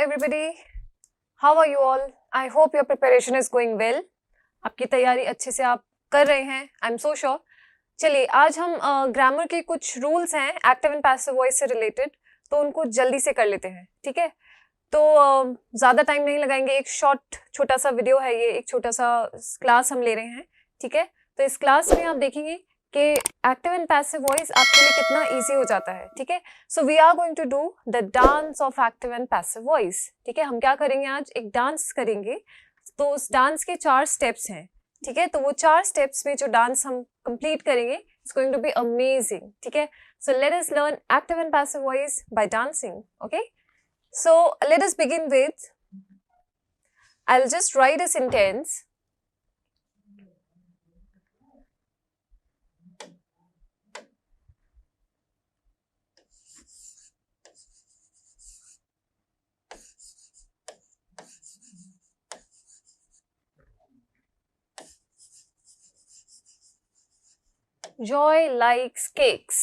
everybody. How are you all? I hope your preparation is going well. आपकी तैयारी अच्छे से आप कर रहे हैं. I'm so sure. चलिए आज हम ग्रामर के कुछ रूल्स हैं एक्टिव एंड पैसिव वॉइस से रिलेटेड, तो उनको जल्दी से कर लेते हैं. ठीक है, तो ज़्यादा टाइम नहीं लगाएंगे. एक छोटा सा वीडियो है ये, एक छोटा सा क्लास हम ले रहे हैं. ठीक है, तो इस क्लास में आप देखेंगे कि एक्टिव एंड पैसिव वॉइस आपके लिए कितना इजी हो जाता है. ठीक है, so we are going to do the dance of active and passive voice. ठीक है, हम क्या करेंगे आज, एक डांस करेंगे. तो उस डांस के 4 स्टेप्स हैं. ठीक है, तो वो 4 स्टेप्स में जो डांस हम कंप्लीट करेंगे it's going to be amazing. ठीक है, so let us learn active and passive voice by dancing. Okay, so let us begin with, I will just write a sentence. Joy likes cakes.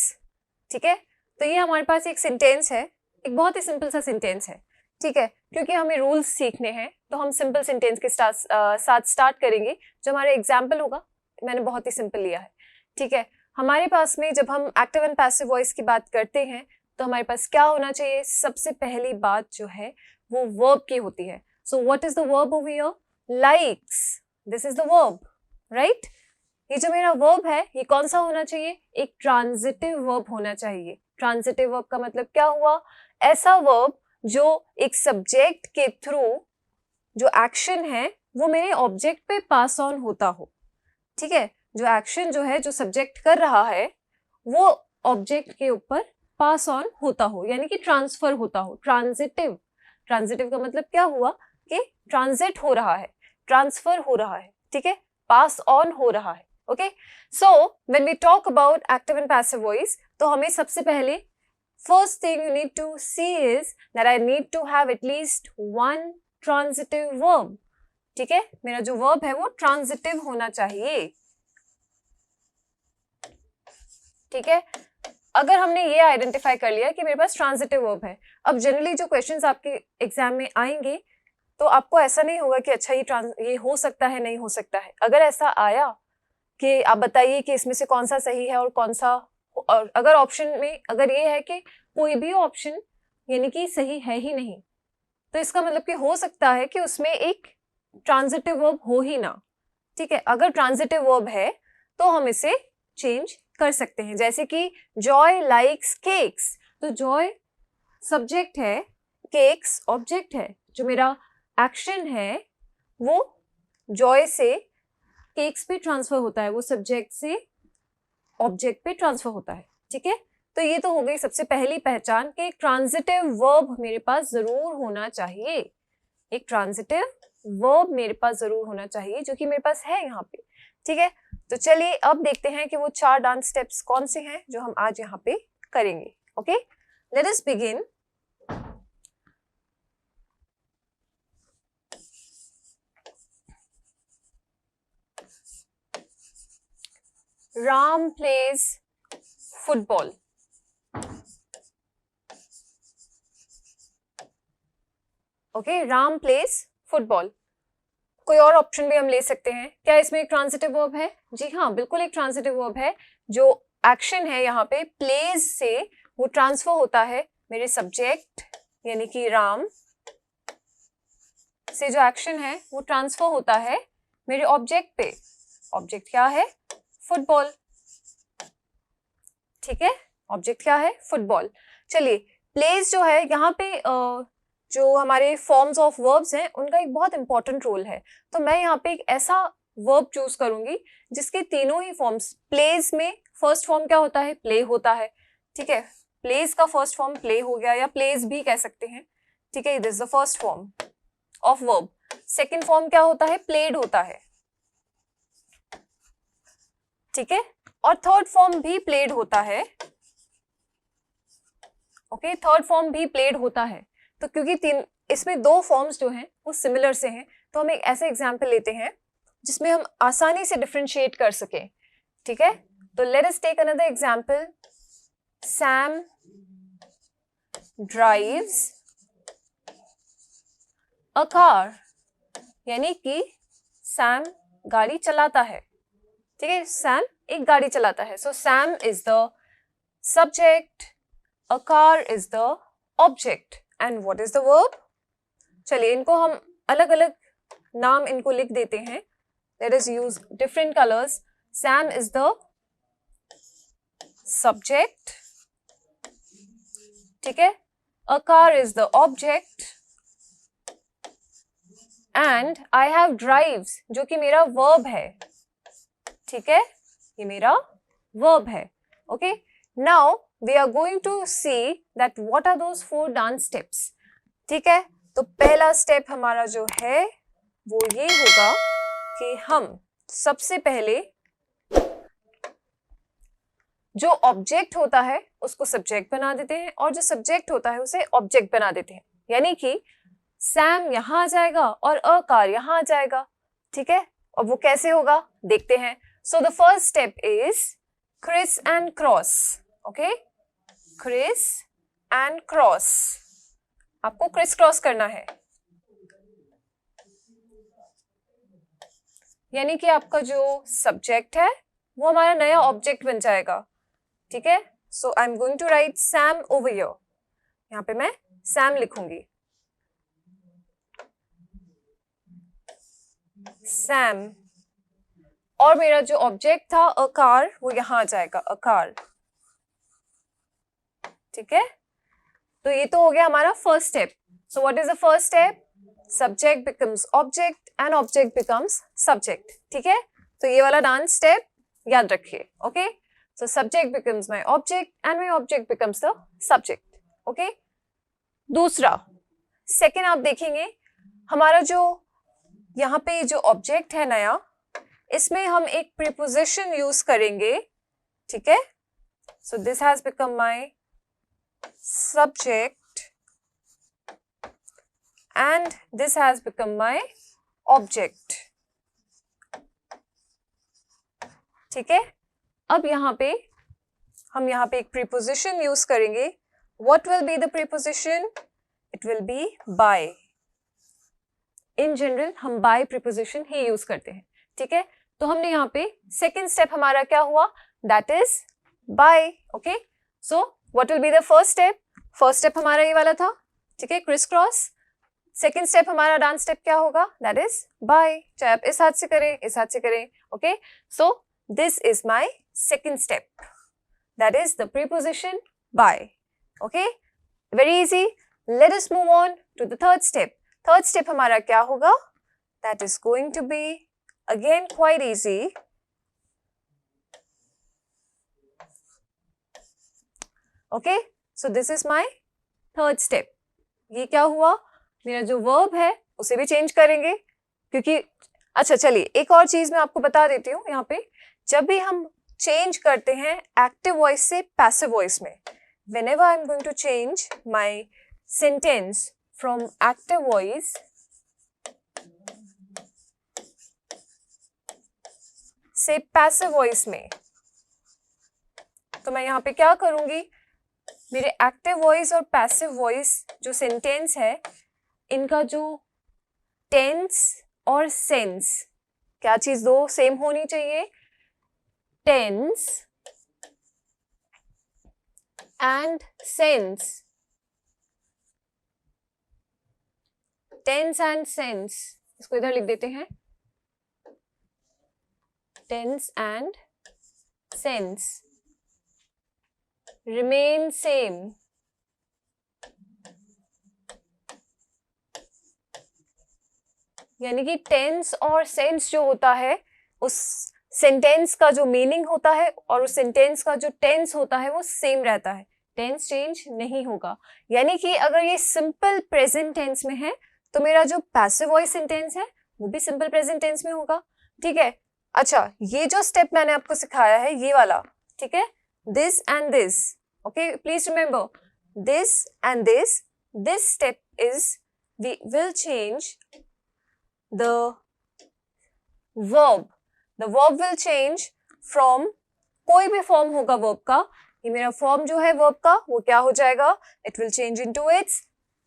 ठीक है, तो ये हमारे पास एक sentence है, एक बहुत ही सिंपल सा सेंटेंस है. ठीक है, क्योंकि हमें रूल्स सीखने हैं तो हम सिंपल सेंटेंस के साथ स्टार्ट करेंगे. जो हमारा एग्जाम्पल होगा मैंने बहुत ही सिंपल लिया है. ठीक है, हमारे पास में जब हम एक्टिव एंड पैसिव वॉइस की बात करते हैं तो हमारे पास क्या होना चाहिए, सबसे पहली बात जो है वो वर्ब की होती है. So what is the verb over here? Likes. This is the verb, right. ये जो मेरा वर्ब है ये कौन सा होना चाहिए? एक ट्रांजिटिव वर्ब होना चाहिए. ट्रांजिटिव वर्ब का मतलब क्या हुआ? ऐसा वर्ब जो एक सब्जेक्ट के थ्रू जो एक्शन है वो मेरे ऑब्जेक्ट पे पास ऑन होता हो. ठीक है, जो एक्शन जो है जो सब्जेक्ट कर रहा है वो ऑब्जेक्ट के ऊपर पास ऑन होता हो, यानी कि ट्रांसफर होता हो. ट्रांजिटिव. ट्रांजिटिव का मतलब क्या हुआ कि ट्रांजिट हो रहा है, ट्रांसफर हो रहा है. ठीक है, पास ऑन हो रहा है. Okay, so when we talk about active and passive voice, तो हमें सबसे पहले first thing you need to see is that I need to have at least one transitive verb. ठीक है, मेरा जो verb है वो transitive होना चाहिए. ठीक है, अगर हमने ये आइडेंटिफाई कर लिया कि मेरे पास ट्रांजिटिव वर्ब है, अब जनरली जो क्वेश्चंस आपके एग्जाम में आएंगे तो आपको ऐसा नहीं होगा कि अच्छा ये हो सकता है, नहीं हो सकता है. अगर ऐसा आया कि आप बताइए कि इसमें से कौन सा सही है और कौन सा, और अगर ऑप्शन में अगर ये है कि कोई भी ऑप्शन यानी कि सही है ही नहीं, तो इसका मतलब कि हो सकता है कि उसमें एक ट्रांजिटिव वर्ब हो ही ना. ठीक है, अगर ट्रांजिटिव वर्ब है तो हम इसे चेंज कर सकते हैं. जैसे कि जॉय लाइक्स केक्स, तो जॉय सब्जेक्ट है, केक्स ऑब्जेक्ट है. जो मेरा एक्शन है वो जॉय से केक्स पे ट्रांसफर होता है, वो सब्जेक्ट से ऑब्जेक्ट पे ट्रांसफर होता है. ठीक है, तो ये तो हो गई सबसे पहली पहचान कि एक ट्रांजिटिव वर्ब मेरे पास जरूर होना चाहिए. एक ट्रांजिटिव वर्ब मेरे पास जरूर होना चाहिए, जो कि मेरे पास है यहाँ पे. ठीक है, तो चलिए अब देखते हैं कि वो 4 डांस स्टेप्स कौन से हैं जो हम आज यहाँ पे करेंगे. Okay, late us begin. Ram plays football. Okay, Ram place football. कोई और ऑप्शन भी हम ले सकते हैं. क्या इसमें एक ट्रांजिटिव वर्ब है? जी हाँ, बिल्कुल एक ट्रांजिटिव वर्ब है. जो एक्शन है यहाँ पे प्लेज से वो ट्रांसफर होता है मेरे सब्जेक्ट यानी कि राम से. जो एक्शन है वो ट्रांसफर होता है मेरे ऑब्जेक्ट पे. ऑब्जेक्ट क्या है? फुटबॉल. ठीक है, ऑब्जेक्ट क्या है? फुटबॉल. चलिए, प्लेस जो है यहाँ पे जो हमारे फॉर्म्स ऑफ वर्ब्स हैं उनका एक बहुत इंपॉर्टेंट रोल है. तो मैं यहाँ पे एक ऐसा वर्ब चूज करूंगी जिसके तीनों ही फॉर्म्स, प्लेस में फर्स्ट फॉर्म क्या होता है? प्ले होता है. ठीक है, प्लेस का फर्स्ट फॉर्म प्ले हो गया, या प्लेस भी कह सकते हैं. ठीक है, this is the first form of verb. Second form क्या होता है? प्लेड होता है. ठीक है, और थर्ड फॉर्म भी प्लेड होता है. ओके, थर्ड फॉर्म भी प्लेड होता है. तो क्योंकि इसमें 2 फॉर्म्स जो हैं वो सिमिलर से हैं, तो हम एक ऐसे एग्जाम्पल लेते हैं जिसमें हम आसानी से डिफरेंशिएट कर सकें. ठीक है, तो let us take another example. Sam drives a car, यानी कि सैम गाड़ी चलाता है, ठीक है, सैम एक गाड़ी चलाता है, so Sam is the subject, a car is the object, and what is the verb? चलिए इनको हम अलग अलग नाम इनको लिख देते हैं, let us use different colours. Sam is the subject, ठीक है, अ car is the object, and I have drives, जो कि मेरा वर्ब है, ठीक है, ये मेरा वर्ब है. Okay, now we are going to see that what are those 4 dance steps. ठीक है, तो पहला स्टेप हमारा जो है वो ये होगा कि हम सबसे पहले जो ऑब्जेक्ट होता है उसको सब्जेक्ट बना देते हैं और जो सब्जेक्ट होता है उसे ऑब्जेक्ट बना देते हैं, यानी कि सैम यहां आ जाएगा और अ कार यहां आ जाएगा. ठीक है, और वो कैसे होगा देखते हैं. So the first step is criss and cross. Okay, criss and cross, आपको क्रिस क्रॉस करना है, यानी कि आपका जो सब्जेक्ट है वो हमारा नया ऑब्जेक्ट बन जाएगा. ठीक है, so I am going to write Sam over here. यहां पे मैं सैम लिखूंगी, सैम, और मेरा जो ऑब्जेक्ट था अ कार वो यहां आ जाएगा, अ कार. ठीक है, तो ये तो हो गया हमारा first step. So what is the first step? Subject becomes object and object becomes subject. ठीक है, तो ये वाला डांस स्टेप याद रखिए. Okay, so subject becomes my object and my object becomes the subject. Okay, दूसरा सेकंड आप देखेंगे हमारा जो यहाँ पे जो ऑब्जेक्ट है नया, इसमें हम एक प्रीपोजिशन यूज करेंगे. ठीक है, so this has become my subject and this has become my object. ठीक है, अब यहाँ पे हम यहाँ पे एक preposition यूज करेंगे. What will be the preposition? It will be by. In general हम by preposition ही यूज करते हैं. ठीक है, तो हमने यहाँ पे second step हमारा क्या हुआ? That is by. Okay, so what will be the first step? First step हमारा ये वाला था. ठीक है, क्रिस क्रॉस. सेकेंड स्टेप हमारा डांस स्टेप क्या होगा? That is by. चाहे आप इस हाथ से करें इस हाथ से करें. Okay, so this is my second step, that is the preposition by. Okay, very easy. Let us move on to the third step. Third step हमारा क्या होगा? That is going to be again quite easy. Okay, so this is my third step. ये क्या हुआ? मेरा जो verb है उसे भी चेंज करेंगे, क्योंकि अच्छा चलिए एक और चीज मैं आपको बता देती हूँ. यहाँ पे जब भी हम चेंज करते हैं एक्टिव वॉइस से पैसिव वॉइस में, whenever I am going to change my sentence from active voice से पैसिव वॉइस में, तो मैं यहाँ पे क्या करूंगी? मेरे एक्टिव वॉइस और पैसिव वॉइस जो सेंटेंस है, इनका जो टेंस और सेंस, क्या चीज दो सेम होनी चाहिए? Tense and sense. Tense and sense, इसको इधर लिख देते हैं. Tense and sense remain same. यानी कि टेंस और सेंस जो होता है, उस सेंटेंस का जो मीनिंग होता है और उस सेंटेंस का जो टेंस होता है वो सेम रहता है. टेंस चेंज नहीं होगा. यानी कि अगर ये सिंपल प्रेजेंट टेंस में है तो मेरा जो पैसिव वॉइस सेंटेंस है वो भी सिंपल प्रेजेंट टेंस में होगा. ठीक है, अच्छा ये जो स्टेप मैंने आपको सिखाया है ये वाला, ठीक है, this and this. Okay, please remember this and this. This step is we will change the verb. The verb will change from कोई भी फॉर्म होगा verb का. ये मेरा फॉर्म जो है verb का वो क्या हो जाएगा? It will change into its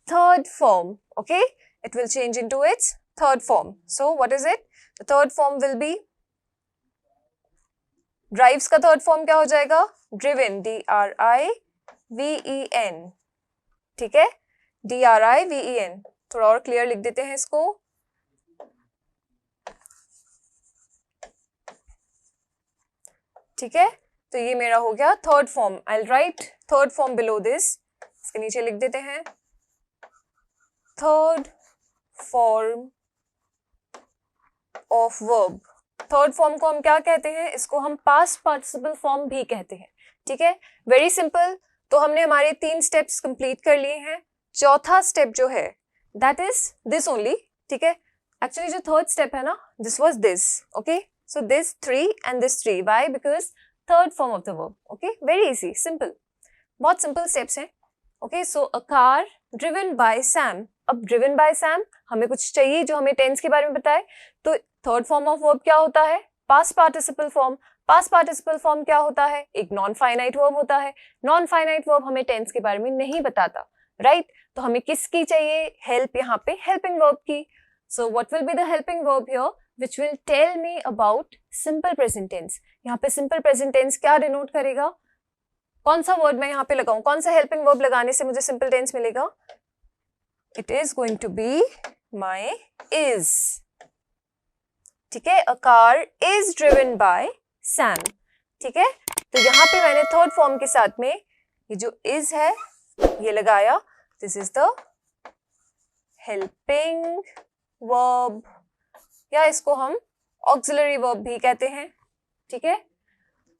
third form. Okay, it will change into its third form. So what is it? The third form will be, drives का third form क्या हो जाएगा? Driven, D-R-I-V-E-N. ठीक है, D-R-I-V-E-N. थोड़ा और क्लियर लिख देते हैं इसको. ठीक है, तो ये मेरा हो गया third form. I will write third form below this. इसके नीचे लिख देते हैं third form of verb. Third form को हम क्या कहते हैं? इसको हम पास्ट पार्टिसिपल फॉर्म भी कहते हैं. ठीक है, वेरी सिंपल. तो हमने हमारे 3 स्टेप्स कंप्लीट कर लिए हैं. चौथा स्टेप जो है दैट इज दिस ओनली. ठीक है, एक्चुअली जो थर्ड स्टेप है ना, this was this. Okay, so this 3 and this 3. Why? Because third form of the verb. Okay, very easy, simple. बहुत simple steps हैं. Okay, so a car driven by Sam. अब driven by Sam हमें कुछ चाहिए जो हमें tense के बारे में बताए. तो third form of verb क्या होता है? Past participle form. Past participle form क्या होता है? एक non-finite verb होता है. Non-finite verb हमें tense के बारे में नहीं बताता, right? तो हमें किसकी चाहिए? Help. यहाँ पे helping verb की. So what will be the helping verb here? Which will tell me about simple present tense. यहाँ पे simple present tense क्या denote करेगा? कौन सा word मैं यहाँ पे लगाऊं? कौन सा helping verb लगाने से मुझे simple tense मिलेगा? It is going to be my is. ठीक है, a car is driven by Sam. ठीक है, तो यहाँ पे मैंने third form के साथ में ये जो is है ये लगाया. This is the helping verb, या इसको हम ऑक्सिलरी वर्ब भी कहते हैं. ठीक है,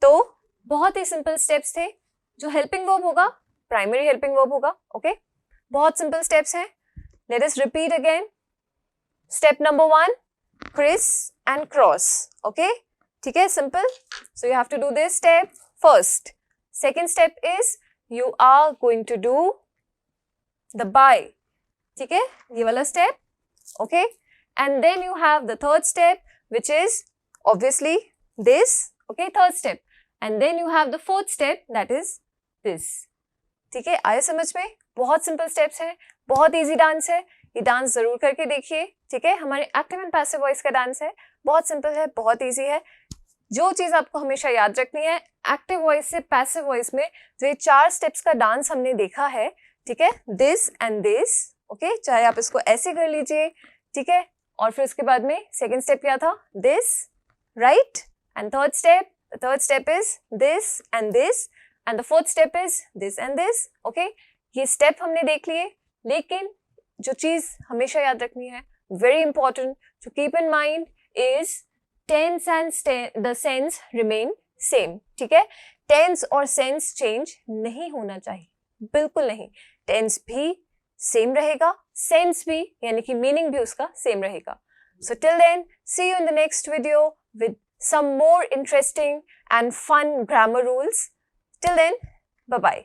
तो बहुत ही सिंपल स्टेप्स थे. जो हेल्पिंग वर्ब होगा प्राइमरी हेल्पिंग वर्ब होगा. ओके, बहुत सिंपल स्टेप्स हैं. Let us repeat again. Step number 1, criss and cross. Okay, ठीक है, simple. So you have to do this step first. Second step is you are going to do the by. ठीक है, ये वाला step. Okay, and then you have the third step which is obviously this. Okay, third step. And then you have the fourth step that is this. ठीक है, आए समझ में? बहुत सिंपल स्टेप्स हैं, बहुत इजी डांस है. ये डांस जरूर करके देखिए. ठीक है, हमारे एक्टिव एंड पैसिव वॉइस का डांस है. बहुत सिंपल है, बहुत इजी है. जो चीज आपको हमेशा याद रखनी है, एक्टिव वॉइस से पैसिव वॉइस में जो ये 4 स्टेप्स का डांस हमने देखा है, ठीक है, दिस एंड दिस. ओके, चाहे आप इसको ऐसे कर लीजिए. ठीक है, और फिर उसके बाद में सेकेंड स्टेप क्या था? This, right. And third step is this and this, and the fourth step is this and this. Okay, ये स्टेप हमने देख लिए. लेकिन जो चीज हमेशा याद रखनी है, very important to keep in mind, is tense and the sense remain same. ठीक है, टेंस और सेंस चेंज नहीं होना चाहिए, बिल्कुल नहीं. टेंस भी सेम रहेगा, सेंस भी यानी कि मीनिंग भी उसका सेम रहेगा. So till then, see you in the next video with some more interesting and fun grammar rules. Till then, bye bye.